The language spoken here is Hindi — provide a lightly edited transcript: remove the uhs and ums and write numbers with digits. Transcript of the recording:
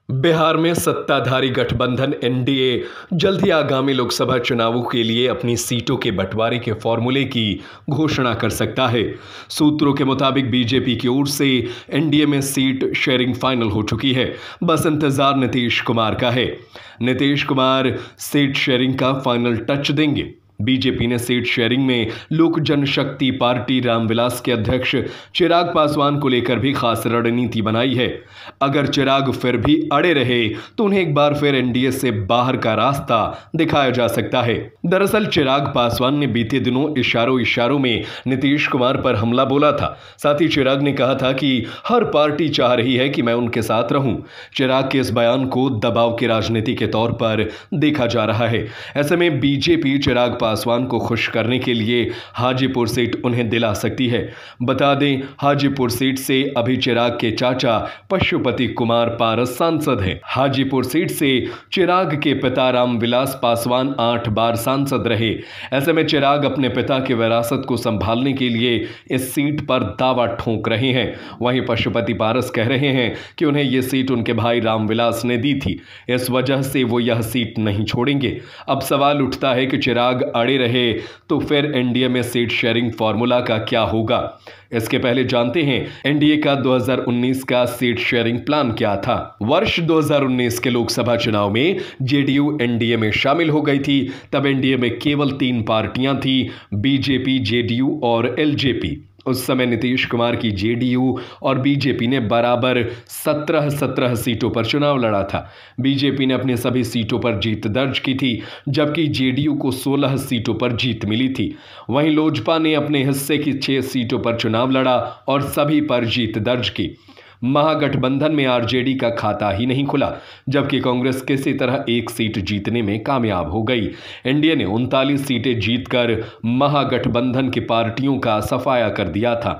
बिहार में सत्ताधारी गठबंधन एनडीए जल्द ही आगामी लोकसभा चुनावों के लिए अपनी सीटों के बंटवारे के फॉर्मूले की घोषणा कर सकता है। सूत्रों के मुताबिक बीजेपी की ओर से एनडीए में सीट शेयरिंग फाइनल हो चुकी है। बस इंतजार नीतीश कुमार का है। नीतीश कुमार सीट शेयरिंग का फाइनल टच देंगे। बीजेपी ने सीट शेयरिंग में लोक जनशक्ति पार्टी रामविलास के अध्यक्ष चिराग पासवान को लेकर भी खास रणनीति बनाई है। अगर चिराग फिर भी अड़े रहे तो उन्हें एक बार फिर एनडीए से बाहर का रास्ता दिखाया जा सकता है। दरअसल चिराग पासवान ने बीते दिनों इशारों में नीतीश कुमार पर हमला बोला था। साथ ही चिराग ने कहा था कि हर पार्टी चाह रही है कि मैं उनके साथ रहूं। चिराग के इस बयान को दबाव की राजनीति के तौर पर देखा जा रहा है। ऐसे में बीजेपी चिराग पासवान को खुश करने के लिए हाजीपुर सीट उन्हें दिला सकती है। बता दें, हाजीपुर सीट से अभी चिराग के चाचा पशुपति कुमार पारस सांसद हैं। हाजीपुर सीट से चिराग के पिता रामविलास पासवान 8 बार सांसद रहे। ऐसे में चिराग अपने पिता की विरासत को संभालने के लिए इस सीट पर दावा ठोक रहे हैं। वहीं पशुपति पारस कह रहे हैं कि उन्हें यह सीट उनके भाई रामविलास ने दी थी, इस वजह से वो यह सीट नहीं छोड़ेंगे। अब सवाल उठता है कि चिराग अड़े रहे तो फिर एनडीए में सीट शेयरिंग फॉर्मूला का क्या होगा। इसके पहले जानते हैं एनडीए का 2019 का सीट शेयरिंग प्लान क्या था। वर्ष 2019 के लोकसभा चुनाव में जेडीयू एनडीए में शामिल हो गई थी। तब एनडीए में केवल 3 पार्टियां थी, बीजेपी, जेडीयू और एलजेपी। उस समय नीतीश कुमार की जेडीयू और बीजेपी ने बराबर 17 सीटों पर चुनाव लड़ा था। बीजेपी ने अपनी सभी सीटों पर जीत दर्ज की थी, जबकि जेडीयू को 16 सीटों पर जीत मिली थी। वहीं लोजपा ने अपने हिस्से की 6 सीटों पर चुनाव लड़ा और सभी पर जीत दर्ज की। महागठबंधन में आरजेडी का खाता ही नहीं खुला, जबकि कांग्रेस किसी तरह 1 सीट जीतने में कामयाब हो गई। एनडीए ने 39 सीटें जीतकर महागठबंधन की पार्टियों का सफाया कर दिया था।